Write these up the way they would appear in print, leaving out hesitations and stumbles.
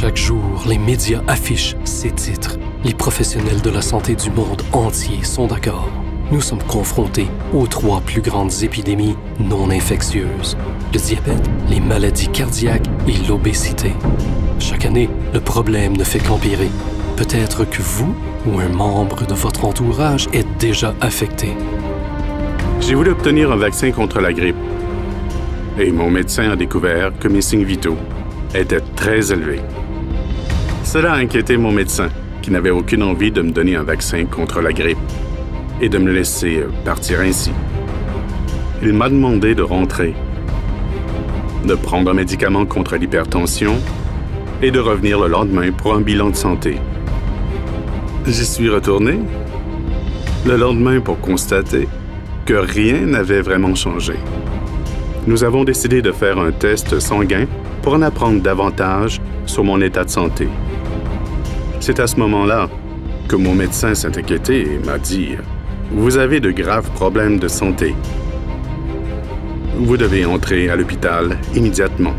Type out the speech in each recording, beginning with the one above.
Chaque jour, les médias affichent ces titres. Les professionnels de la santé du monde entier sont d'accord. Nous sommes confrontés aux 3 plus grandes épidémies non infectieuses: le diabète, les maladies cardiaques et l'obésité. Chaque année, le problème ne fait qu'empirer. Peut-être que vous ou un membre de votre entourage est déjà affecté. J'ai voulu obtenir un vaccin contre la grippe. Et mon médecin a découvert que mes signes vitaux étaient très élevés. Cela a inquiété mon médecin, qui n'avait aucune envie de me donner un vaccin contre la grippe et de me laisser partir ainsi. Il m'a demandé de rentrer, de prendre un médicament contre l'hypertension et de revenir le lendemain pour un bilan de santé. J'y suis retourné le lendemain pour constater que rien n'avait vraiment changé. Nous avons décidé de faire un test sanguin pour en apprendre davantage sur mon état de santé. C'est à ce moment-là que mon médecin s'est inquiété et m'a dit « Vous avez de graves problèmes de santé. Vous devez entrer à l'hôpital immédiatement. »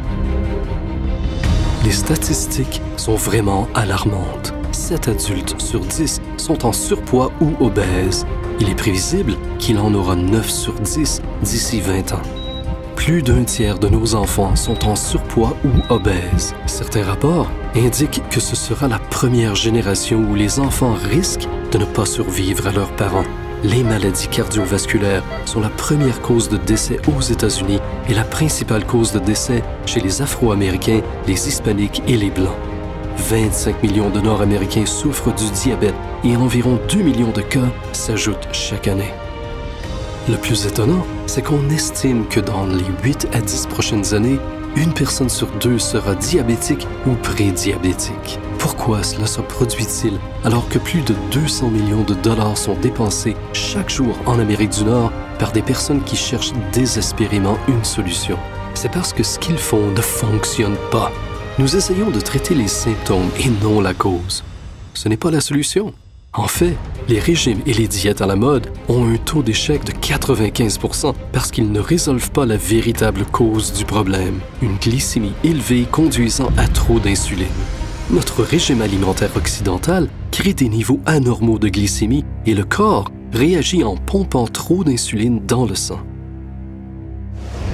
Les statistiques sont vraiment alarmantes. 7 adultes sur 10 sont en surpoids ou obèses. Il est prévisible qu'il en aura 9 sur 10 d'ici 20 ans. Plus d'un tiers de nos enfants sont en surpoids ou obèses. Certains rapports indiquent que ce sera la première génération où les enfants risquent de ne pas survivre à leurs parents. Les maladies cardiovasculaires sont la première cause de décès aux États-Unis et la principale cause de décès chez les Afro-Américains, les Hispaniques et les Blancs. 25 millions de Nord-Américains souffrent du diabète et environ 2 millions de cas s'ajoutent chaque année. Le plus étonnant, c'est qu'on estime que dans les 8 à 10 prochaines années, une personne sur 2 sera diabétique ou prédiabétique. Pourquoi cela se produit-il alors que plus de 200 millions de dollars sont dépensés chaque jour en Amérique du Nord par des personnes qui cherchent désespérément une solution? C'est parce que ce qu'ils font ne fonctionne pas. Nous essayons de traiter les symptômes et non la cause. Ce n'est pas la solution. En fait, les régimes et les diètes à la mode ont un taux d'échec de 95% parce qu'ils ne résolvent pas la véritable cause du problème, une glycémie élevée conduisant à trop d'insuline. Notre régime alimentaire occidental crée des niveaux anormaux de glycémie et le corps réagit en pompant trop d'insuline dans le sang.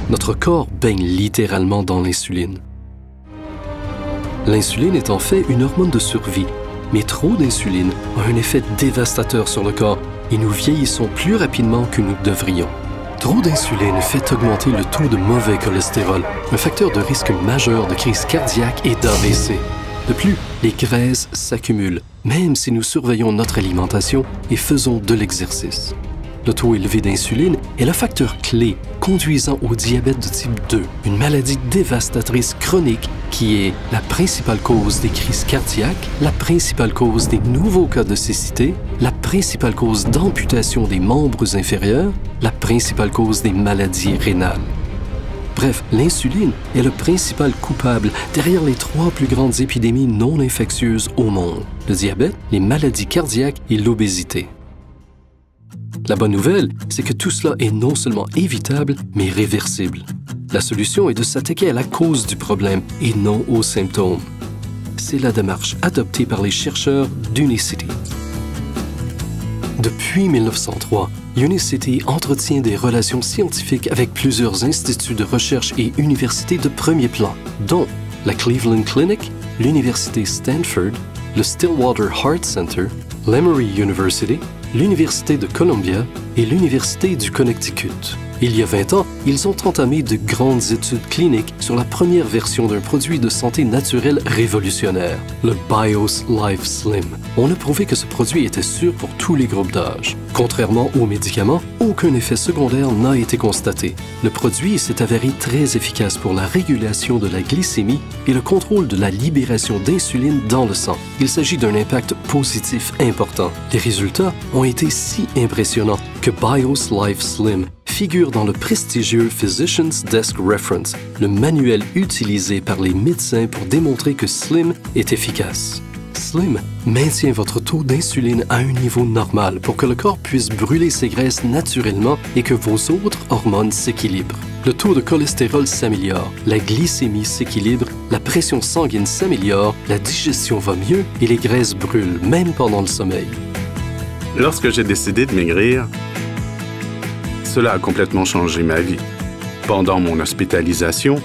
Notre corps baigne littéralement dans l'insuline. L'insuline est en fait une hormone de survie, mais trop d'insuline a un effet dévastateur sur le corps et nous vieillissons plus rapidement que nous devrions. Trop d'insuline fait augmenter le taux de mauvais cholestérol, un facteur de risque majeur de crise cardiaque et d'AVC. De plus, les graisses s'accumulent, même si nous surveillons notre alimentation et faisons de l'exercice. Le taux élevé d'insuline est le facteur clé conduisant au diabète de type 2, une maladie dévastatrice chronique qui est la principale cause des crises cardiaques, la principale cause des nouveaux cas de cécité, la principale cause d'amputation des membres inférieurs, la principale cause des maladies rénales. Bref, l'insuline est le principal coupable derrière les 3 plus grandes épidémies non infectieuses au monde: le diabète, les maladies cardiaques et l'obésité. La bonne nouvelle, c'est que tout cela est non seulement évitable, mais réversible. La solution est de s'attaquer à la cause du problème et non aux symptômes. C'est la démarche adoptée par les chercheurs d'Unicity. Depuis 1903, Unicity entretient des relations scientifiques avec plusieurs instituts de recherche et universités de premier plan, dont la Cleveland Clinic, l'Université Stanford, le Stillwater Heart Center, l'Emory University, l'Université de Columbia et l'Université du Connecticut. Il y a 20 ans, ils ont entamé de grandes études cliniques sur la première version d'un produit de santé naturelle révolutionnaire, le BIOS Life Slim. On a prouvé que ce produit était sûr pour tous les groupes d'âge. Contrairement aux médicaments, aucun effet secondaire n'a été constaté. Le produit s'est avéré très efficace pour la régulation de la glycémie et le contrôle de la libération d'insuline dans le sang. Il s'agit d'un impact positif important. Les résultats ont été si impressionnants que BIOS Life Slim figure dans le prestigieux Physician's Desk Reference, le manuel utilisé par les médecins pour démontrer que Slim est efficace. Slim maintient votre taux d'insuline à un niveau normal pour que le corps puisse brûler ses graisses naturellement et que vos autres hormones s'équilibrent. le taux de cholestérol s'améliore, la glycémie s'équilibre, la pression sanguine s'améliore, la digestion va mieux et les graisses brûlent, même pendant le sommeil. Lorsque j'ai décidé de maigrir, cela a complètement changé ma vie. Pendant mon hospitalisation,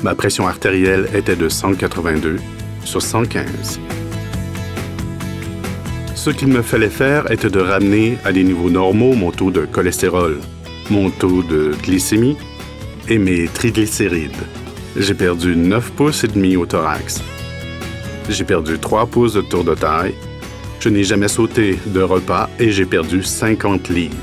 ma pression artérielle était de 182 sur 115. Ce qu'il me fallait faire était de ramener à des niveaux normaux mon taux de cholestérol, mon taux de glycémie et mes triglycérides. J'ai perdu 9 pouces et demi au thorax. J'ai perdu 3 pouces de tour de taille. Je n'ai jamais sauté de repas et j'ai perdu 50 livres.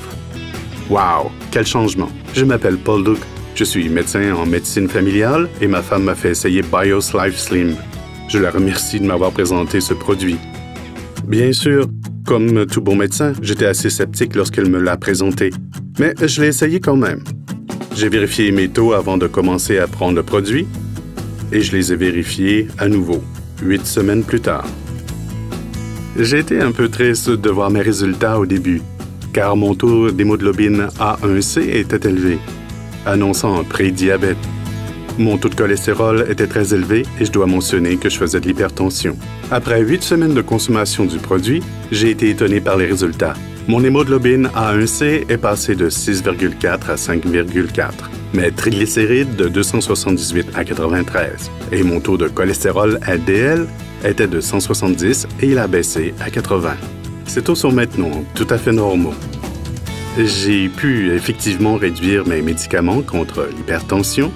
Wow, quel changement! Je m'appelle Paul Duc. Je suis médecin en médecine familiale et ma femme m'a fait essayer BIOS Life Slim. Je la remercie de m'avoir présenté ce produit. Bien sûr, comme tout bon médecin, j'étais assez sceptique lorsqu'elle me l'a présenté, mais je l'ai essayé quand même. J'ai vérifié mes taux avant de commencer à prendre le produit et je les ai vérifiés à nouveau, 8 semaines plus tard. J'ai été un peu triste de voir mes résultats au début, car mon taux d'hémoglobine A1C était élevé, annonçant un prédiabète. Mon taux de cholestérol était très élevé et je dois mentionner que je faisais de l'hypertension. Après 8 semaines de consommation du produit, j'ai été étonné par les résultats. Mon hémoglobine A1C est passé de 6,4 à 5,4. Mes triglycérides de 278 à 93. Et mon taux de cholestérol LDL était de 170 et il a baissé à 80. Ces taux sont maintenant tout à fait normaux. J'ai pu effectivement réduire mes médicaments contre l'hypertension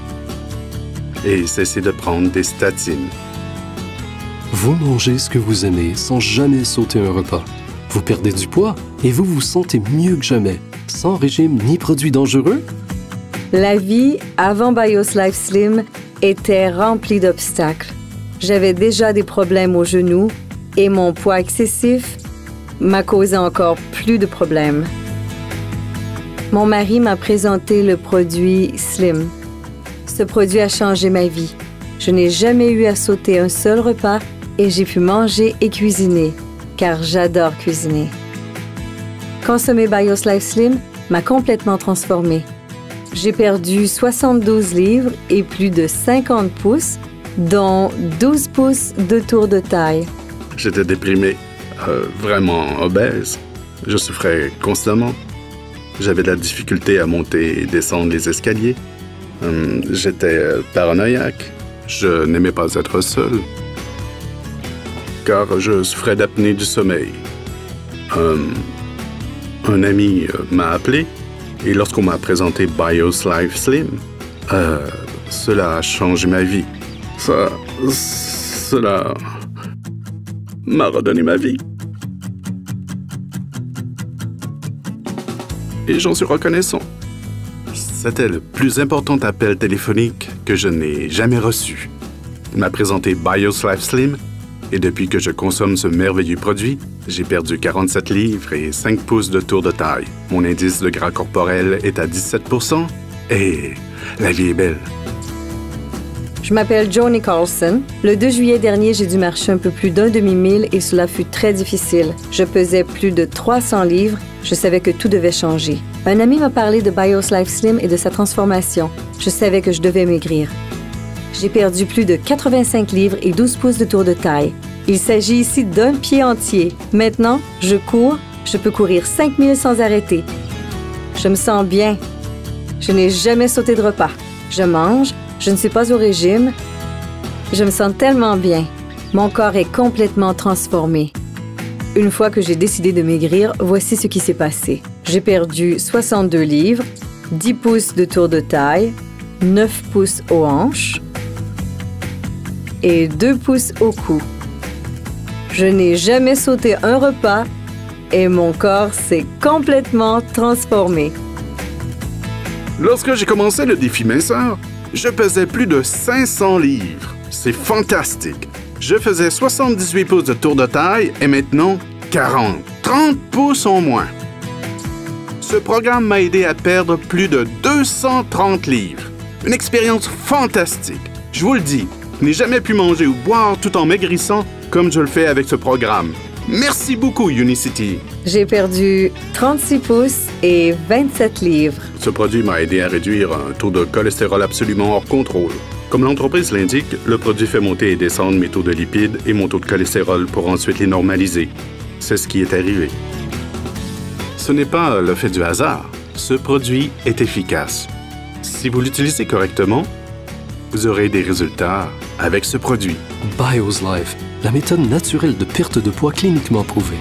et cesser de prendre des statines. Vous mangez ce que vous aimez sans jamais sauter un repas. Vous perdez du poids et vous vous sentez mieux que jamais, sans régime ni produits dangereux? La vie avant BIOS Life Slim était remplie d'obstacles. J'avais déjà des problèmes aux genoux et mon poids excessif m'a causé encore plus de problèmes. Mon mari m'a présenté le produit Slim. Ce produit a changé ma vie. Je n'ai jamais eu à sauter un seul repas et j'ai pu manger et cuisiner, car j'adore cuisiner. Consommer BIOS Life Slim m'a complètement transformée. J'ai perdu 72 livres et plus de 50 pouces, dont 12 pouces de tour de taille. J'étais déprimé, vraiment obèse. Je souffrais constamment. J'avais de la difficulté à monter et descendre les escaliers. J'étais paranoïaque. Je n'aimais pas être seul, car je souffrais d'apnée du sommeil. Un ami m'a appelé et lorsqu'on m'a présenté BIOS Life Slim, cela a changé ma vie. Cela m'a redonné ma vie. Et j'en suis reconnaissant. C'était le plus important appel téléphonique que je n'ai jamais reçu. Il m'a présenté BIOS Life Slim et depuis que je consomme ce merveilleux produit, j'ai perdu 47 livres et 5 pouces de tour de taille. Mon indice de gras corporel est à 17% et la vie est belle. Je m'appelle Joni Carlson. Le 2 juillet dernier, j'ai dû marcher un peu plus d'un demi-mille et cela fut très difficile. Je pesais plus de 300 livres. Je savais que tout devait changer. Un ami m'a parlé de BIOS Life Slim et de sa transformation. Je savais que je devais maigrir. J'ai perdu plus de 85 livres et 12 pouces de tour de taille. Il s'agit ici d'un pied entier. Maintenant, je cours. Je peux courir 5 milles sans arrêter. Je me sens bien. Je n'ai jamais sauté de repas. Je mange. Je ne suis pas au régime. Je me sens tellement bien. Mon corps est complètement transformé. Une fois que j'ai décidé de maigrir, voici ce qui s'est passé. J'ai perdu 62 livres, 10 pouces de tour de taille, 9 pouces aux hanches et 2 pouces au cou. Je n'ai jamais sauté un repas et mon corps s'est complètement transformé. Lorsque j'ai commencé le défi minceur, je pesais plus de 500 livres. C'est fantastique. Je faisais 78 pouces de tour de taille et maintenant 30 pouces en moins. Ce programme m'a aidé à perdre plus de 230 livres. Une expérience fantastique. Je vous le dis, je n'ai jamais pu manger ou boire tout en maigrissant comme je le fais avec ce programme. Merci beaucoup, Unicity. J'ai perdu 36 pouces et 27 livres. Ce produit m'a aidé à réduire un taux de cholestérol absolument hors contrôle. Comme l'entreprise l'indique, le produit fait monter et descendre mes taux de lipides et mon taux de cholestérol pour ensuite les normaliser. C'est ce qui est arrivé. Ce n'est pas le fait du hasard. Ce produit est efficace. Si vous l'utilisez correctement, vous aurez des résultats avec ce produit. BioSlife, la méthode naturelle de perte de poids cliniquement prouvée.